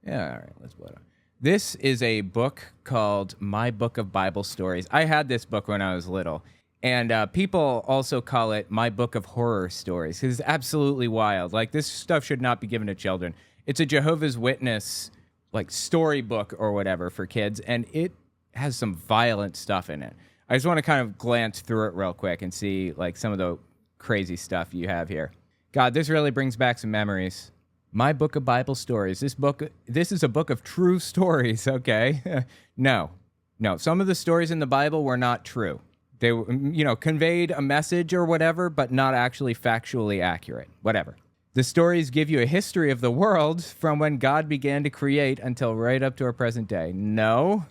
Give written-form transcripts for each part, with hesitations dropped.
Yeah, all right, let's blow it up. This is a book called My Book of Bible Stories. I had this book when I was little. And people also call it My Book of Horror Stories because it's absolutely wild. Like, this stuff should not be given to children. It's a Jehovah's Witness, like, storybook or whatever for kids, and it has some violent stuff in it. I just want to kind of glance through it real quick and see, like, some of the crazy stuff you have here. God, this really brings back some memories. My Book of Bible Stories. This is a book of true stories, okay? No. Some of the stories in the Bible were not true. They, conveyed a message or whatever, but not actually factually accurate. Whatever. The stories give you a history of the world from when God began to create until right up to our present day. No.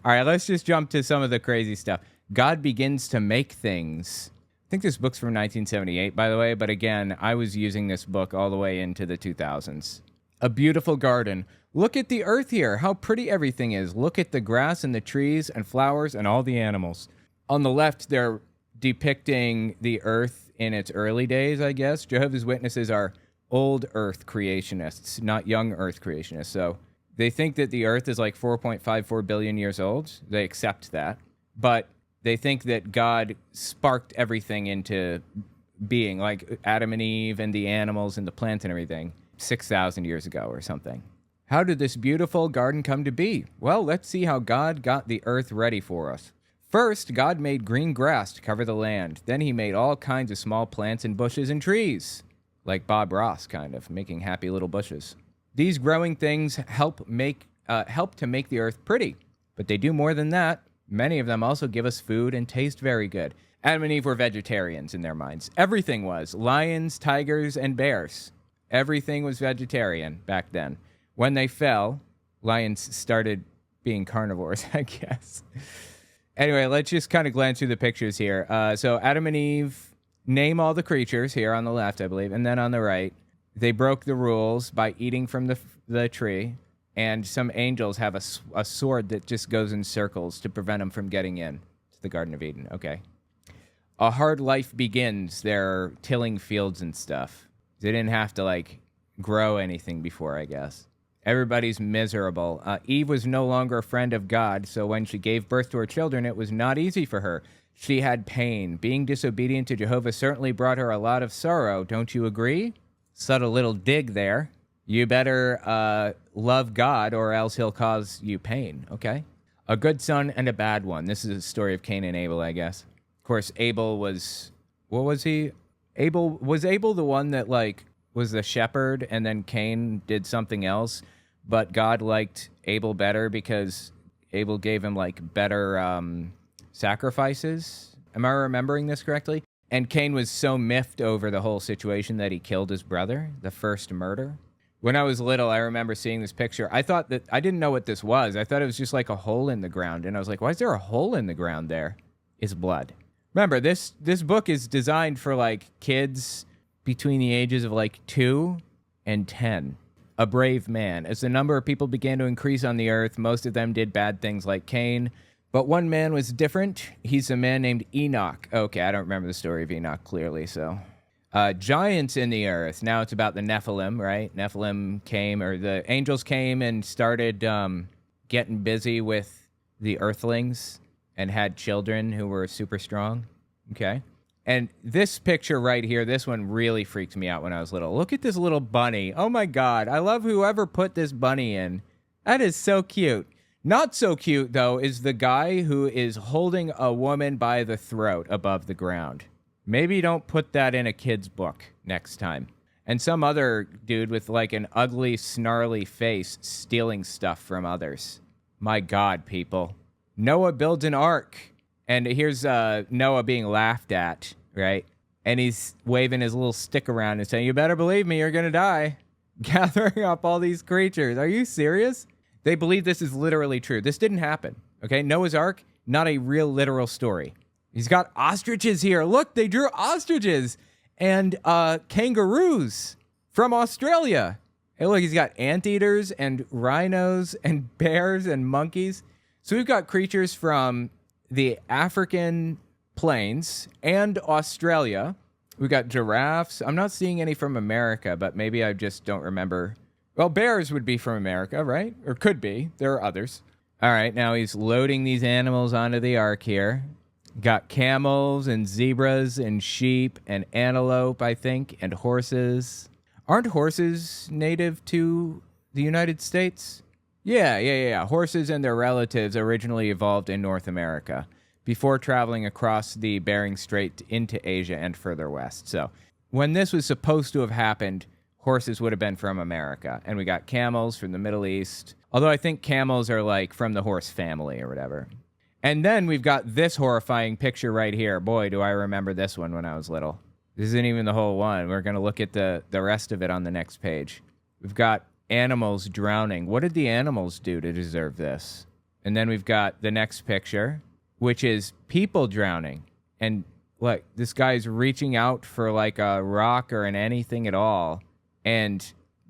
All right, let's just jump to some of the crazy stuff. God begins to make things. I think this book's from 1978, by the way, but again, I was using this book all the way into the 2000s. A beautiful garden. Look at the earth here, how pretty everything is. Look at the grass and the trees and flowers and all the animals. On the left, they're depicting the earth in its early days, I guess. Jehovah's Witnesses are old earth creationists, not young earth creationists. So they think that the earth is like 4.54 billion years old. They accept that. But they think that God sparked everything into being, like Adam and Eve and the animals and the plants and everything, 6,000 years ago or something. How did this beautiful garden come to be? Well, let's see how God got the earth ready for us. First, God made green grass to cover the land. Then he made all kinds of small plants and bushes and trees. Like Bob Ross, kind of, making happy little bushes. These growing things help to make the earth pretty. But they do more than that. Many of them also give us food and taste very good. Adam and Eve were vegetarians in their minds. Everything was. Lions, tigers, and bears. Everything was vegetarian back then. When they fell, lions started being carnivores, I guess. Anyway, let's just kind of glance through the pictures here. So Adam and Eve name all the creatures here on the left, I believe, and then on the right, they broke the rules by eating from the tree, and some angels have a sword that just goes in circles to prevent them from getting in to the Garden of Eden. Okay. A hard life begins. They're tilling fields and stuff. They didn't have to, like, grow anything before, I guess. Everybody's miserable. Eve was no longer a friend of God, so when she gave birth to her children, it was not easy for her. She had pain. Being disobedient to Jehovah certainly brought her a lot of sorrow. Don't you agree? Subtle little dig there. You better love God or else he'll cause you pain, okay? A good son and a bad one. This is a story of Cain and Abel, I guess. Of course, Abel was... What was he? Was Abel the one that, like, was the shepherd, and then Cain did something else, but God liked Abel better because Abel gave him, like, better sacrifices? Am I remembering this correctly? And Cain was so miffed over the whole situation that he killed his brother, the first murder. When I was little, I remember seeing this picture. I didn't know what this was. I thought it was just like a hole in the ground, and I was like, why is there a hole in the ground there? It's blood. Remember, this book is designed for, like, kids between the ages of, like, 2 and 10. A brave man. As the number of people began to increase on the earth, most of them did bad things like Cain. But one man was different. He's a man named Enoch. Okay, I don't remember the story of Enoch clearly, so. Giants in the earth. Now it's about the Nephilim, right? Nephilim came, or the angels came and started getting busy with the earthlings and had children who were super strong. Okay. And this picture right here, this one really freaked me out when I was little. Look at this little bunny. Oh my God. I love whoever put this bunny in. That is so cute. Not so cute, though, is the guy who is holding a woman by the throat above the ground. Maybe don't put that in a kid's book next time. And some other dude with, like, an ugly, snarly face stealing stuff from others. My God, people. Noah builds an ark. And here's Noah being laughed at, right? And he's waving his little stick around and saying, you better believe me, you're going to die. Gathering up all these creatures. Are you serious? They believe this is literally true. This didn't happen, okay? Noah's Ark, not a real literal story. He's got ostriches here. Look, they drew ostriches and kangaroos from Australia. Hey, look, he's got anteaters and rhinos and bears and monkeys. So we've got creatures from the African plains and Australia. We've got giraffes. I'm not seeing any from America, but maybe I just don't remember. Well, bears would be from America, right? Or could be. There are others. All right, now he's loading these animals onto the ark here. Got camels and zebras and sheep and antelope, I think, and horses. Aren't horses native to the United States? Yeah. Horses and their relatives originally evolved in North America before traveling across the Bering Strait into Asia and further west. So when this was supposed to have happened, horses would have been from America. And we got camels from the Middle East. Although I think camels are like from the horse family or whatever. And then we've got this horrifying picture right here. Boy, do I remember this one when I was little. This isn't even the whole one. We're going to look at the rest of it on the next page. We've got animals drowning. What did the animals do to deserve this? And then we've got the next picture, which is people drowning. And look, this guy's reaching out for like a rock or an anything at all. And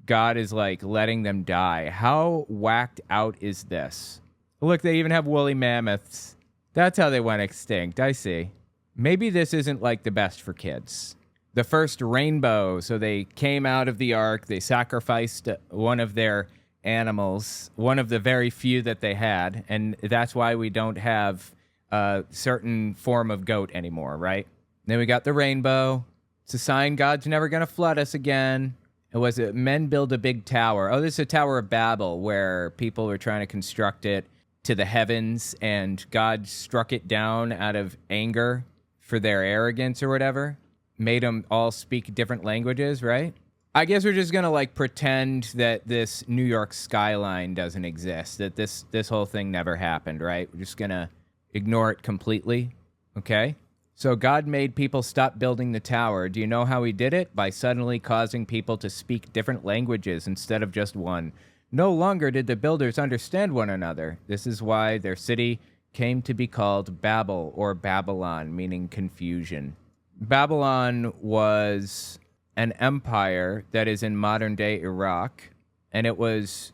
God is like letting them die. How whacked out is this? Look, they even have woolly mammoths. That's how they went extinct. I see. Maybe this isn't like the best for kids. The first rainbow. So they came out of the ark. They sacrificed one of their animals, one of the very few that they had. And that's why we don't have a certain form of goat anymore, right? Then we got the rainbow. It's a sign God's never going to flood us again. It was men build a big tower. Oh, this is a Tower of Babel where people were trying to construct it to the heavens, and God struck it down out of anger for their arrogance or whatever. Made them all speak different languages, right? I guess we're just going to like pretend that this New York skyline doesn't exist, that this whole thing never happened, right? We're just going to ignore it completely, okay? So God made people stop building the tower. Do you know how he did it? By suddenly causing people to speak different languages instead of just one. No longer did the builders understand one another. This is why their city came to be called Babel or Babylon, meaning confusion. Babylon was an empire that is in modern-day Iraq, and it was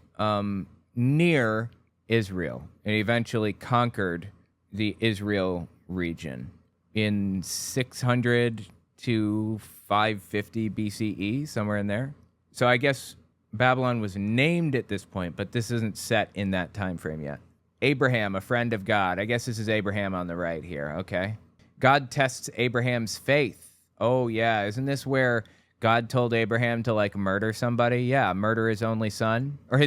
near Israel. It eventually conquered the Israel region in 600 to 550 BCE, somewhere in there. So I guess Babylon was named at this point, but this isn't set in that time frame yet. Abraham, a friend of God. I guess this is Abraham on the right here, okay? God tests Abraham's faith. Oh, yeah. Isn't this where God told Abraham to, like, murder somebody? Yeah, murder his only son. Or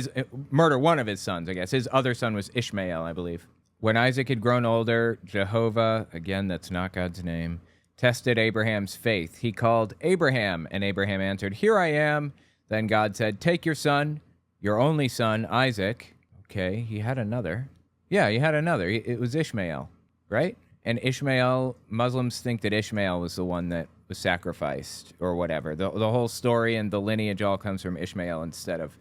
murder one of his sons, I guess. His other son was Ishmael, I believe. When Isaac had grown older, Jehovah, again, that's not God's name, tested Abraham's faith. He called Abraham, and Abraham answered, "Here I am." Then God said, "Take your son, your only son, Isaac." Okay, he had another. Yeah, he had another. It was Ishmael, right? And Ishmael, Muslims think that Ishmael was the one that was sacrificed or whatever. The whole story and the lineage all comes from Ishmael instead of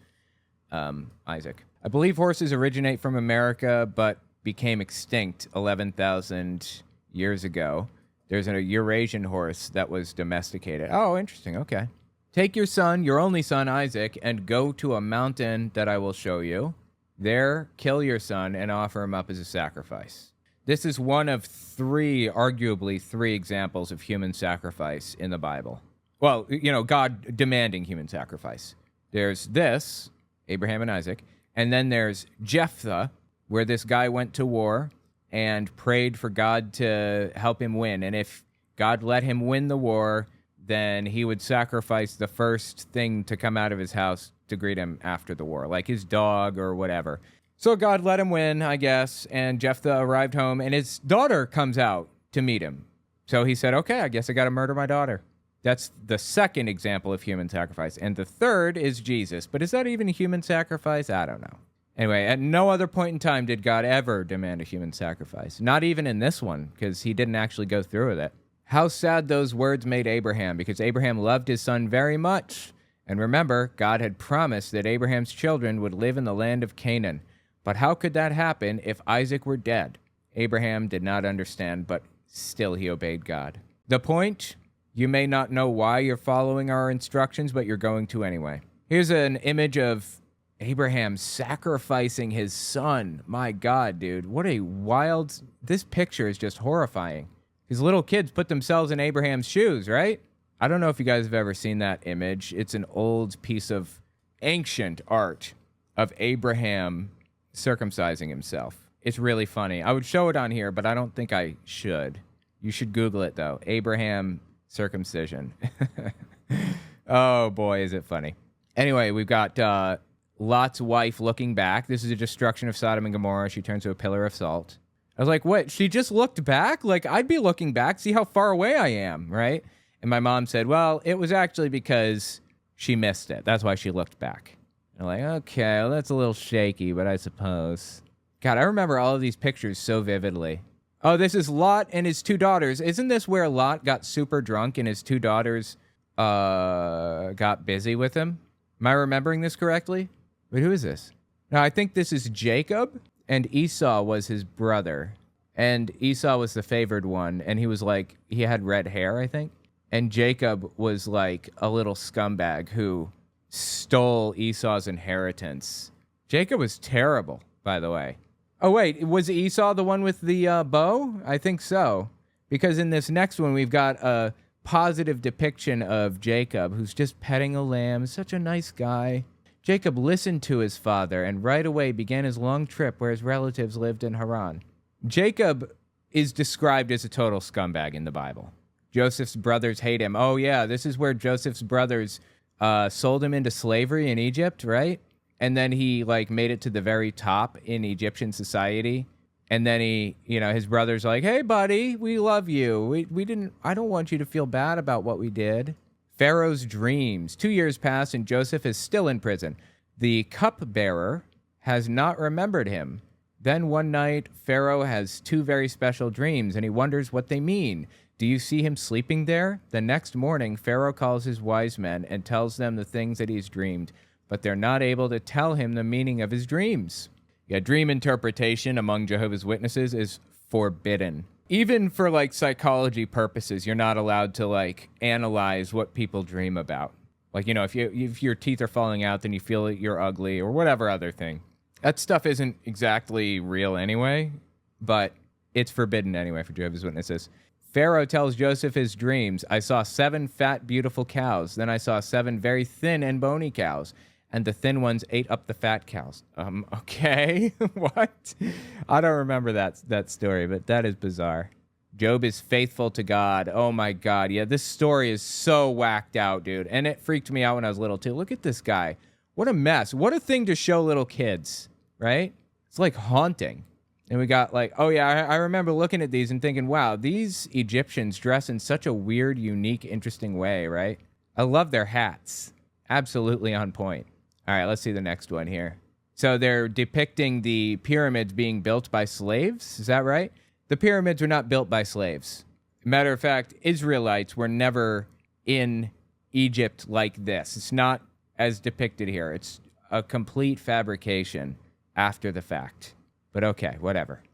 Isaac. I believe horses originate from America, but became extinct 11,000 years ago. There's a Eurasian horse that was domesticated. Oh, interesting. Okay. Take your son, your only son, Isaac, and go to a mountain that I will show you. There, kill your son and offer him up as a sacrifice. This is one of arguably three examples of human sacrifice in the Bible. Well, God demanding human sacrifice. There's this, Abraham and Isaac, and then there's Jephthah, where this guy went to war and prayed for God to help him win. And if God let him win the war, then he would sacrifice the first thing to come out of his house to greet him after the war, like his dog or whatever. So God let him win, I guess, and Jephthah arrived home, and his daughter comes out to meet him. So he said, okay, I guess I got to murder my daughter. That's the second example of human sacrifice. And the third is Jesus. But is that even a human sacrifice? I don't know. Anyway, at no other point in time did God ever demand a human sacrifice. Not even in this one, because he didn't actually go through with it. How sad those words made Abraham, because Abraham loved his son very much. And remember, God had promised that Abraham's children would live in the land of Canaan. But how could that happen if Isaac were dead? Abraham did not understand, but still he obeyed God. The point? You may not know why you're following our instructions, but you're going to anyway. Here's an image of Abraham sacrificing his son. My God, dude. What a wild... This picture is just horrifying. These little kids put themselves in Abraham's shoes, right? I don't know if you guys have ever seen that image. It's an old piece of ancient art of Abraham circumcising himself. It's really funny. I would show it on here, but I don't think I should. You should Google it, though. Abraham circumcision. Oh, boy, is it funny. Anyway, we've got Lot's wife looking back. This is a destruction of Sodom and Gomorrah. She turns to a pillar of salt. I was like, what? She just looked back? Like, I'd be looking back. See how far away I am, right? And my mom said, well, it was actually because she missed it. That's why she looked back. And I'm like, okay, well, that's a little shaky, but I suppose. God, I remember all of these pictures so vividly. Oh, this is Lot and his two daughters. Isn't this where Lot got super drunk and his two daughters got busy with him? Am I remembering this correctly? Wait, who is this? No, I think this is Jacob, and Esau was his brother. And Esau was the favored one, and he was like, he had red hair, I think. And Jacob was like a little scumbag who stole Esau's inheritance. Jacob was terrible, by the way. Oh, wait, was Esau the one with the bow? I think so. Because in this next one, we've got a positive depiction of Jacob, who's just petting a lamb. Such a nice guy. Jacob listened to his father and right away began his long trip where his relatives lived in Haran. Jacob is described as a total scumbag in the Bible. Joseph's brothers hate him. Oh, yeah, this is where Joseph's brothers sold him into slavery in Egypt, right? And then he, like, made it to the very top in Egyptian society. And then he, his brothers are like, hey, buddy, we love you. I don't want you to feel bad about what we did. Pharaoh's dreams. 2 years pass and Joseph is still in prison. The cupbearer has not remembered him. Then one night, Pharaoh has two very special dreams and he wonders what they mean. Do you see him sleeping there? The next morning, Pharaoh calls his wise men and tells them the things that he's dreamed, but they're not able to tell him the meaning of his dreams. Yeah, dream interpretation among Jehovah's Witnesses is forbidden. Even for, like, psychology purposes, you're not allowed to, like, analyze what people dream about. Like, if your teeth are falling out, then you feel that you're ugly or whatever other thing. That stuff isn't exactly real anyway, but it's forbidden anyway for Jehovah's Witnesses. Pharaoh tells Joseph his dreams. I saw 7 fat, beautiful cows. Then I saw 7 very thin and bony cows. And the thin ones ate up the fat cows. Okay. What? I don't remember that story, but that is bizarre. Job is faithful to God. Oh, my God. Yeah, this story is so whacked out, dude. And it freaked me out when I was little, too. Look at this guy. What a mess. What a thing to show little kids, right? It's like haunting. And we got like, oh yeah, I remember looking at these and thinking, wow, these Egyptians dress in such a weird, unique, interesting way, right? I love their hats. Absolutely on point. All right, let's see the next one here. So they're depicting the pyramids being built by slaves. Is that right? The pyramids were not built by slaves. Matter of fact, Israelites were never in Egypt like this. It's not as depicted here. It's a complete fabrication after the fact. But okay, whatever.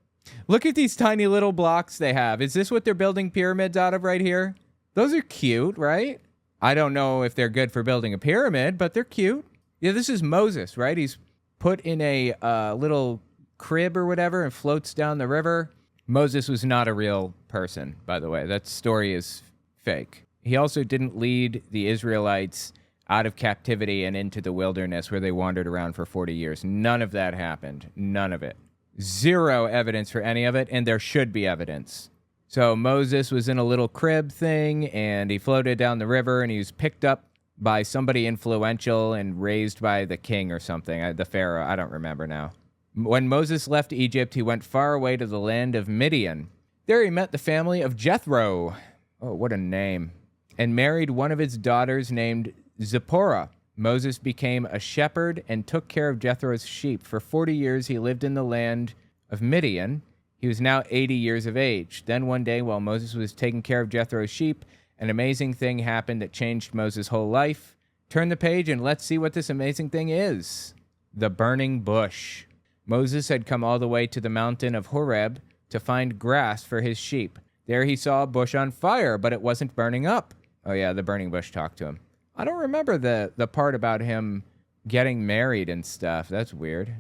Look at these tiny little blocks they have. Is this what they're building pyramids out of right here? Those are cute, right? I don't know if they're good for building a pyramid, but they're cute. Yeah, this is Moses, right? He's put in a little crib or whatever and floats down the river. Moses was not a real person, by the way. That story is fake. He also didn't lead the Israelites out of captivity and into the wilderness where they wandered around for 40 years. None of that happened. None of it. Zero evidence for any of it, and there should be evidence. So Moses was in a little crib thing, and he floated down the river, and he was picked up by somebody influential and raised by the king or something, the Pharaoh. I don't remember now. When Moses left Egypt, he went far away to the land of Midian. There he met the family of Jethro. Oh, what a name. And married one of his daughters named Zipporah. Moses became a shepherd and took care of Jethro's sheep. For 40 years, he lived in the land of Midian. He was now 80 years of age. Then one day, while Moses was taking care of Jethro's sheep, an amazing thing happened that changed Moses' whole life. Turn the page and let's see what this amazing thing is. The burning bush. Moses had come all the way to the mountain of Horeb to find grass for his sheep. There he saw a bush on fire, but it wasn't burning up. Oh yeah, the burning bush talked to him. I don't remember the part about him getting married and stuff. That's weird.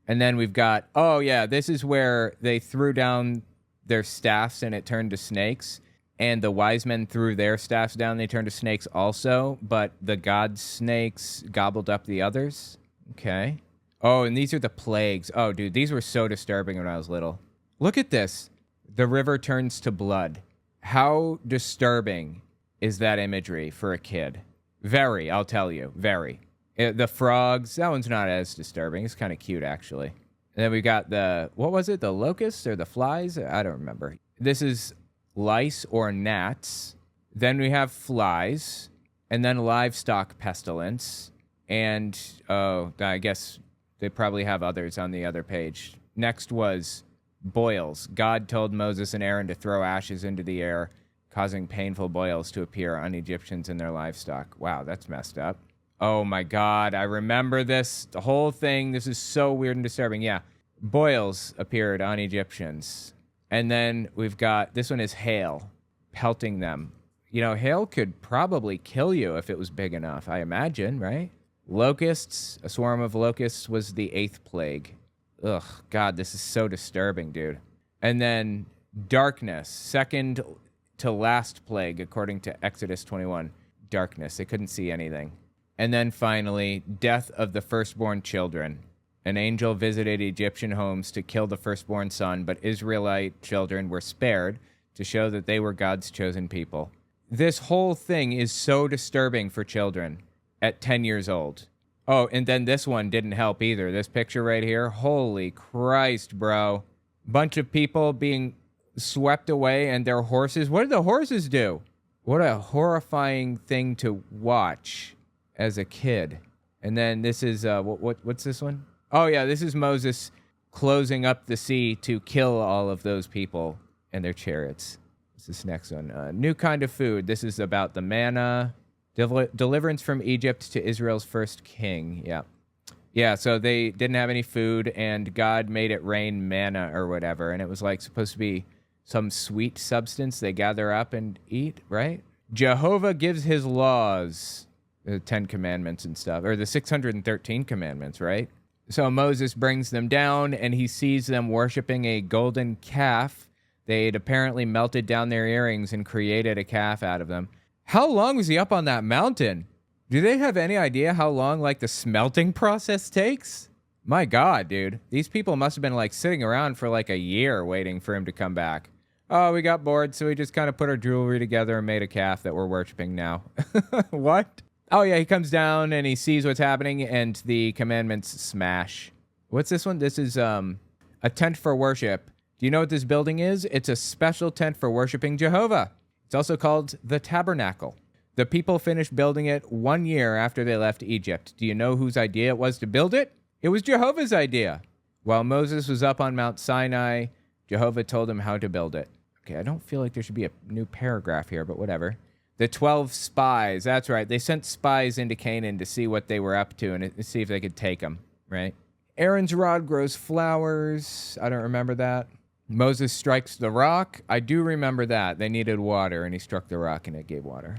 And then we've got, oh yeah, this is where they threw down their staffs and it turned to snakes. and the wise men threw their staffs down. They turned to snakes also, but the god snakes gobbled up the others. Okay. Oh, and these are the plagues. Oh, dude, these were so disturbing when I was little. Look at this. The river turns to blood. How disturbing is that imagery for a kid? Very, I'll tell you, very. The frogs, that one's not as disturbing. It's kind of cute, actually. And then we got what was it? The locusts or the flies? I don't remember. This is lice or gnats. Then we have flies, and then livestock pestilence. And, I guess they probably have others on the other page. Next was boils. God told Moses and Aaron to throw ashes into the air, causing painful boils to appear on Egyptians and their livestock. Wow, that's messed up. Oh my God, I remember this. The whole thing, this is so weird and disturbing. Yeah, boils appeared on Egyptians. And then we've got, this one is hail, pelting them. You know, hail could probably kill you if it was big enough, I imagine, right? Locusts, a swarm of locusts was the 8th plague. Ugh, God, this is so disturbing, dude. And then darkness, second to last plague, according to Exodus 21. Darkness, they couldn't see anything. And then finally, death of the firstborn children. An angel visited Egyptian homes to kill the firstborn son, but Israelite children were spared to show that they were God's chosen people. This whole thing is so disturbing for children at 10 years old. Oh, and then this one didn't help either. This picture right here, holy Christ, bro. Bunch of people being swept away and their horses. What did the horses do? What a horrifying thing to watch as a kid. And then this is, what's this one? Oh, yeah, this is Moses closing up the sea to kill all of those people and their chariots. What's this next one? New kind of food. This is about the manna. Deliverance from Egypt to Israel's first king. Yeah. Yeah, so they didn't have any food, and God made it rain manna or whatever, and it was like supposed to be some sweet substance they gather up and eat, right? Jehovah gives his laws, the 10 commandments and stuff, or the 613 commandments, right? So Moses brings them down, and he sees them worshiping a golden calf. They'd apparently melted down their earrings and created a calf out of them. How long was he up on that mountain? Do they have any idea how long, like, the smelting process takes? My God, dude. These people must have been, like, sitting around for, like, a year waiting for him to come back. Oh, we got bored, so we just kind of put our jewelry together and made a calf that we're worshiping now. What? Oh, yeah, he comes down and he sees what's happening, and the commandments smash. What's this one? This is a tent for worship. Do you know what this building is? It's a special tent for worshiping Jehovah. It's also called the Tabernacle. The people finished building it 1 year after they left Egypt. Do you know whose idea it was to build it? It was Jehovah's idea. While Moses was up on Mount Sinai, Jehovah told him how to build it. Okay, I don't feel like there should be a new paragraph here, but whatever. The 12 spies. That's right. They sent spies into Canaan to see what they were up to and see if they could take them, right? Aaron's rod grows flowers. I don't remember that. Moses strikes the rock. I do remember that. They needed water, and he struck the rock, and it gave water.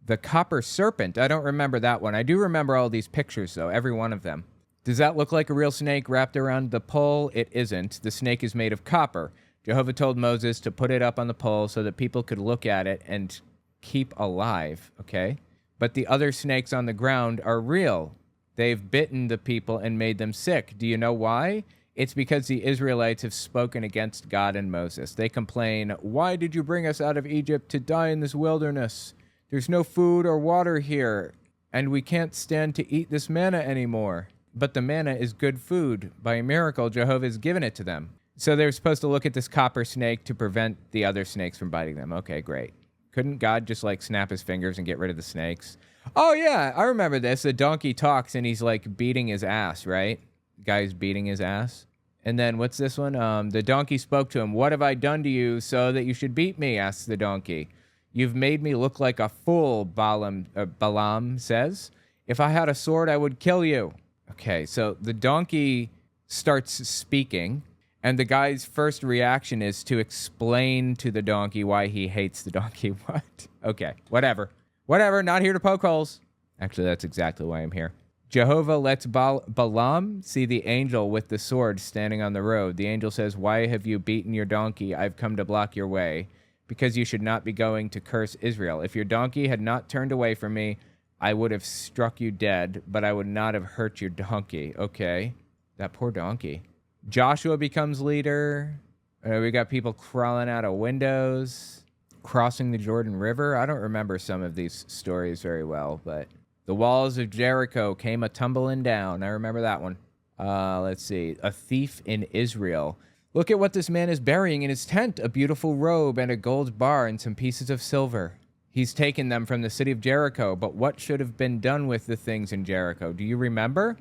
The copper serpent. I don't remember that one. I do remember all these pictures, though, every one of them. Does that look like a real snake wrapped around the pole? It isn't. The snake is made of copper. Jehovah told Moses to put it up on the pole so that people could look at it and keep alive, okay? But the other snakes on the ground are real. They've bitten the people and made them sick. Do you know why? It's because the Israelites have spoken against God and Moses. They complain, "Why did you bring us out of Egypt to die in this wilderness? There's no food or water here, and we can't stand to eat this manna anymore." But the manna is good food. By a miracle, Jehovah has given it to them. So they're supposed to look at this copper snake to prevent the other snakes from biting them. Okay, great. Couldn't God just, like, snap his fingers and get rid of the snakes? Oh, yeah, I remember this. The donkey talks, and he's, like, beating his ass, right? The guy's beating his ass. And then what's this one? The donkey spoke to him. "What have I done to you so that you should beat me?" asks the donkey. "You've made me look like a fool," Balaam says. "If I had a sword, I would kill you." Okay, so the donkey starts speaking, and the guy's first reaction is to explain to the donkey why he hates the donkey. What? Okay, whatever. Whatever, not here to poke holes. Actually, that's exactly why I'm here. Jehovah lets Balaam see the angel with the sword standing on the road. The angel says, "Why have you beaten your donkey? I've come to block your way." because you should not be going to curse Israel. If your donkey had not turned away from me, I would have struck you dead, but I would not have hurt your donkey. Okay. That poor donkey. Joshua becomes leader. We got people crawling out of windows, crossing the Jordan River. I don't remember some of these stories very well, but the walls of Jericho came a-tumbling down. I remember that one. Let's see. A thief in Israel. Look at what this man is burying in his tent, a beautiful robe and a gold bar and some pieces of silver. He's taken them from the city of Jericho, but what should have been done with the things in Jericho? Do you remember?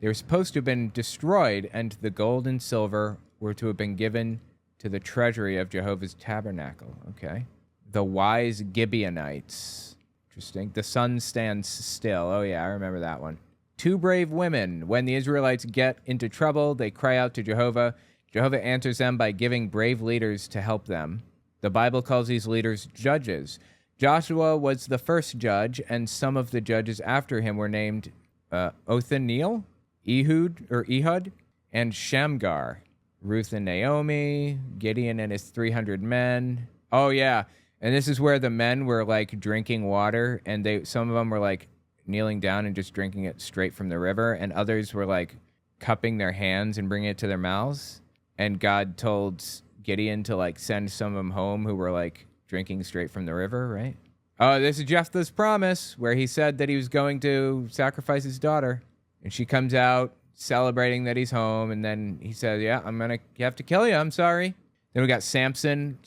They were supposed to have been destroyed, and the gold and silver were to have been given to the treasury of Jehovah's tabernacle. Okay. The wise Gibeonites. Interesting. The sun stands still. Oh, yeah, I remember that one. Two brave women. When the Israelites get into trouble, they cry out to Jehovah. Jehovah answers them by giving brave leaders to help them. The Bible calls these leaders judges. Joshua was the first judge, and some of the judges after him were named Othniel, Ehud, and Shamgar. Ruth and Naomi, Gideon and his 300 men. Oh, yeah. And this is where the men were, like, drinking water, and some of them were, like, kneeling down and just drinking it straight from the river, and others were, like, cupping their hands and bringing it to their mouths. And God told Gideon to, like, send some of them home who were, like, drinking straight from the river, right? Oh, this is Jephthah's promise, where he said that he was going to sacrifice his daughter. And she comes out celebrating that he's home, and then he says, yeah, you have to kill you, I'm sorry. Then we got Samson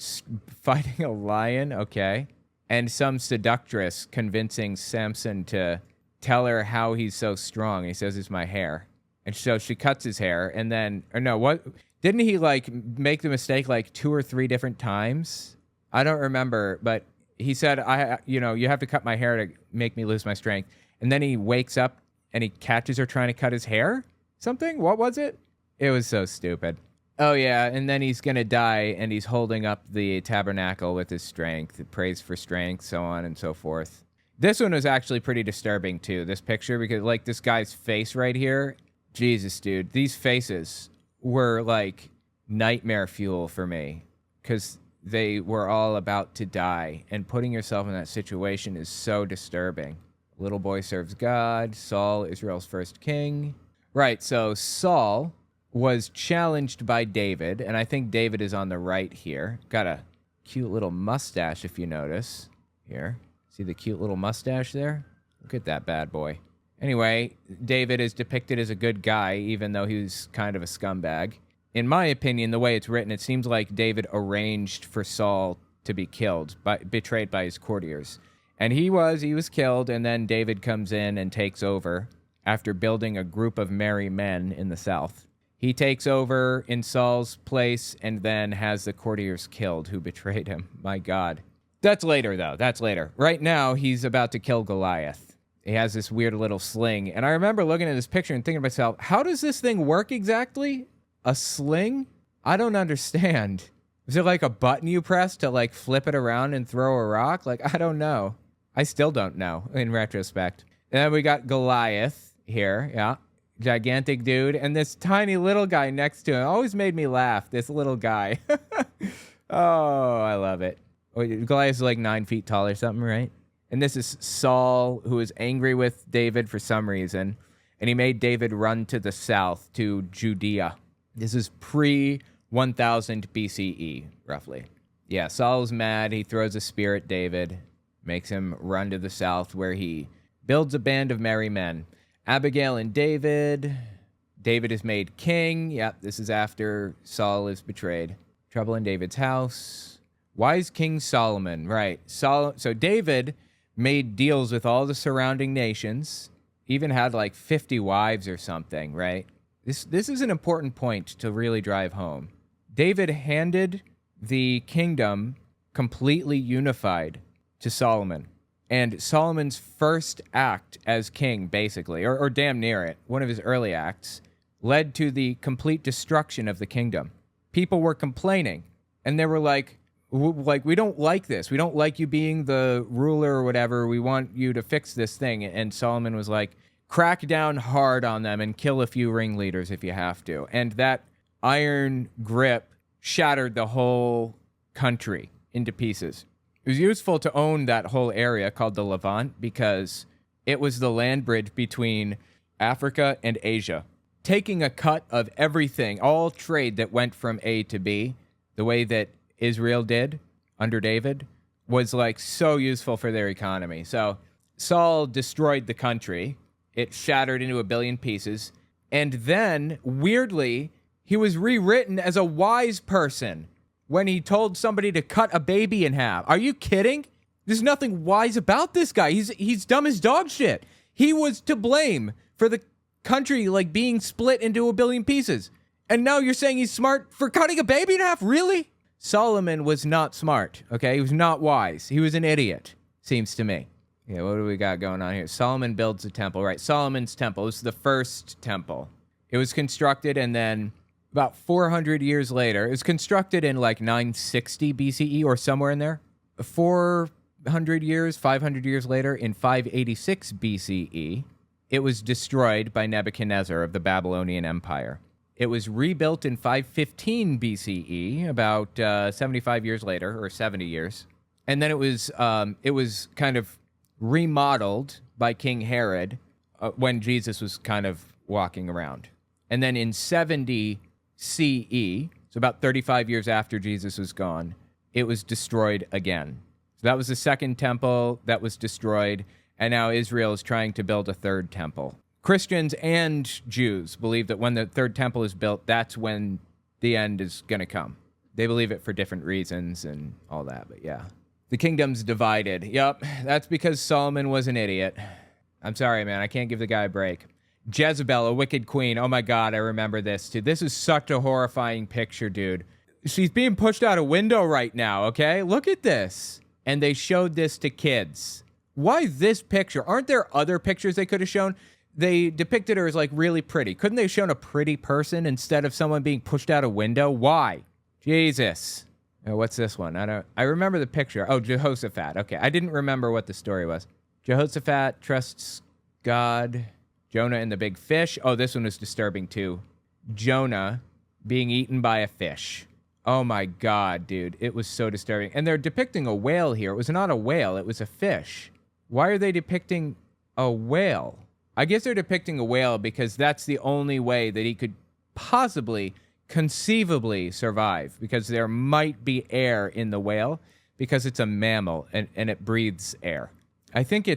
fighting a lion, okay. And some seductress convincing Samson to tell her how he's so strong. He says, it's my hair. And so she cuts his hair, and then, or no, what? Didn't he, like, make the mistake, like, 2 or 3 different times? I don't remember, but he said, you have to cut my hair to make me lose my strength. And then he wakes up, and he catches her trying to cut his hair? Something? What was it? It was so stupid. Oh, yeah, and then he's going to die, and he's holding up the tabernacle with his strength. It prays for strength, so on and so forth. This one was actually pretty disturbing, too, this picture, because, like, this guy's face right here, Jesus, dude, these faces were, like, nightmare fuel for me, because they were all about to die, and putting yourself in that situation is so disturbing. Little boy serves God. Saul, Israel's first king. Right, so Saul was challenged by David, and I think David is on the right here. Got a cute little mustache, if you notice. Here. See the cute little mustache there? Look at that bad boy. Anyway, David is depicted as a good guy, even though he's kind of a scumbag. In my opinion, the way it's written, it seems like David arranged for Saul to be killed, betrayed by his courtiers. And he was killed, and then David comes in and takes over after building a group of merry men in the south. He takes over in Saul's place and then has the courtiers killed who betrayed him. My God. That's later, though. That's later. Right now, he's about to kill Goliath. He has this weird little sling. And I remember looking at this picture and thinking to myself, how does this thing work exactly? A sling? I don't understand. Is it like a button you press to, like, flip it around and throw a rock? Like, I don't know. I still don't know, in retrospect. And then we got Goliath here, yeah. Gigantic dude. And this tiny little guy next to him always made me laugh, this little guy. Oh, I love it. Goliath's like 9 feet tall or something, right? And this is Saul, who is angry with David for some reason. And he made David run to the south, to Judea. This is pre-1000 BCE, roughly. Yeah, Saul's mad. He throws a spear at David, makes him run to the south, where he builds a band of merry men. Abigail and David. David is made king. Yep, this is after Saul is betrayed. Trouble in David's house. Wise King Solomon, right. So David made deals with all the surrounding nations, even had like 50 wives or something, right? This is an important point to really drive home. David handed the kingdom completely unified to Solomon. And Solomon's first act as king, basically, or damn near it, one of his early acts, led to the complete destruction of the kingdom. People were complaining, and they were like, we don't like this. We don't like you being the ruler or whatever. We want you to fix this thing. And Solomon was like, crack down hard on them and kill a few ringleaders if you have to. And that iron grip shattered the whole country. into pieces. It was useful to own that whole area called the Levant because it was the land bridge between Africa and Asia, taking a cut of everything, all trade that went from A to B, the way that Israel did under David, was like so useful for their economy. So Saul destroyed the country. It shattered into a billion pieces. And then, weirdly, he was rewritten as a wise person when he told somebody to cut a baby in half. Are you kidding? There's nothing wise about this guy. He's dumb as dog shit. He was to blame for the country like being split into a billion pieces. And now you're saying he's smart for cutting a baby in half? Really? Solomon was not smart, okay? He was not wise. He was an idiot, seems to me. Yeah, what do we got going on here? Solomon builds a temple, right? Solomon's temple was the first temple. It was constructed, and then about 400 years later, it was constructed in like 960 BCE or somewhere in there. 500 years later, in 586 BCE, it was destroyed by Nebuchadnezzar of the Babylonian Empire. It was rebuilt in 515 BCE, about 75 years later, or 70 years. And then it was kind of remodeled by King Herod when Jesus was kind of walking around. And then in 70 CE, so about 35 years after Jesus was gone, it was destroyed again. So that was the second temple that was destroyed, and now Israel is trying to build a third temple. Christians and Jews believe that when the third temple is built, that's when the end is going to come. They believe it for different reasons and all that, but yeah. The kingdom's divided. Yep, that's because Solomon was an idiot. I'm sorry, man, I can't give the guy a break. Jezebel, a wicked queen. Oh my God, I remember this, too. This is such a horrifying picture, dude. She's being pushed out a window right now, okay? Look at this. And they showed this to kids. Why this picture? Aren't there other pictures they could have shown? They depicted her as like really pretty. Couldn't they have shown a pretty person instead of someone being pushed out a window? Why? Jesus. Oh, what's this one? I remember the picture. Oh, Jehoshaphat. Okay, I didn't remember what the story was. Jehoshaphat trusts God. Jonah and the big fish. Oh, this one was disturbing too. Jonah being eaten by a fish. Oh my God, dude. It was so disturbing. And they're depicting a whale here. It was not a whale. It was a fish. Why are they depicting a whale? I guess they're depicting a whale because that's the only way that he could possibly, conceivably survive, because there might be air in the whale because it's a mammal and it breathes air. I think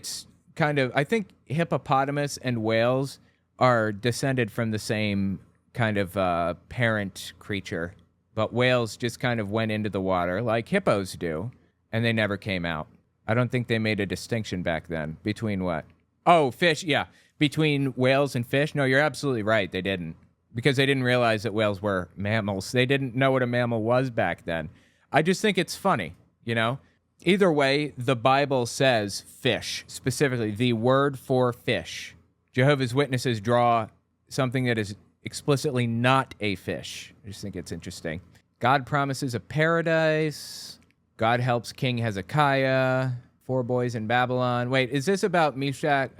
hippopotamus and whales are descended from the same kind of parent creature, but whales just kind of went into the water like hippos do, and they never came out. I don't think they made a distinction back then between what? Oh, fish, yeah. Between whales and fish? No, you're absolutely right. They didn't. Because they didn't realize that whales were mammals. They didn't know what a mammal was back then. I just think it's funny, you know? Either way, the Bible says fish, specifically the word for fish. Jehovah's Witnesses draw something that is explicitly not a fish. I just think it's interesting. God promises a paradise. God helps King Hezekiah. 4 boys in Babylon. Wait, is this about Meshach?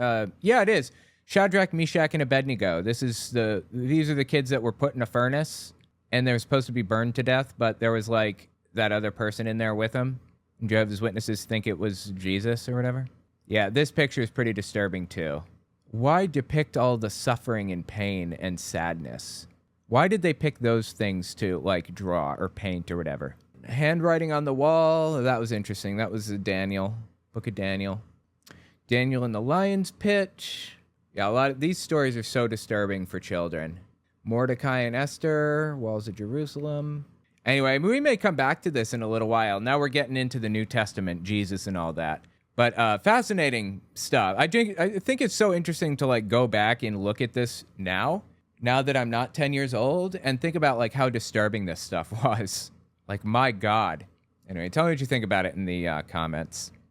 Yeah, it is. Shadrach, Meshach, and Abednego. These are the kids that were put in a furnace, and they were supposed to be burned to death, but there was like that other person in there with them. And Jehovah's Witnesses think it was Jesus or whatever. Yeah, this picture is pretty disturbing too. Why depict all the suffering and pain and sadness? Why did they pick those things to like draw or paint or whatever? Handwriting on the wall. That was interesting. That was Daniel, Book of Daniel. Daniel in the lion's pit. Yeah, a lot of these stories are so disturbing for children. Mordecai and Esther, walls of Jerusalem. Anyway, we may come back to this in a little while. Now we're getting into the New Testament, Jesus and all that. But fascinating stuff. I think it's so interesting to like go back and look at this now that I'm not 10 years old, and think about like how disturbing this stuff was. Like, my God. Anyway, tell me what you think about it in the comments.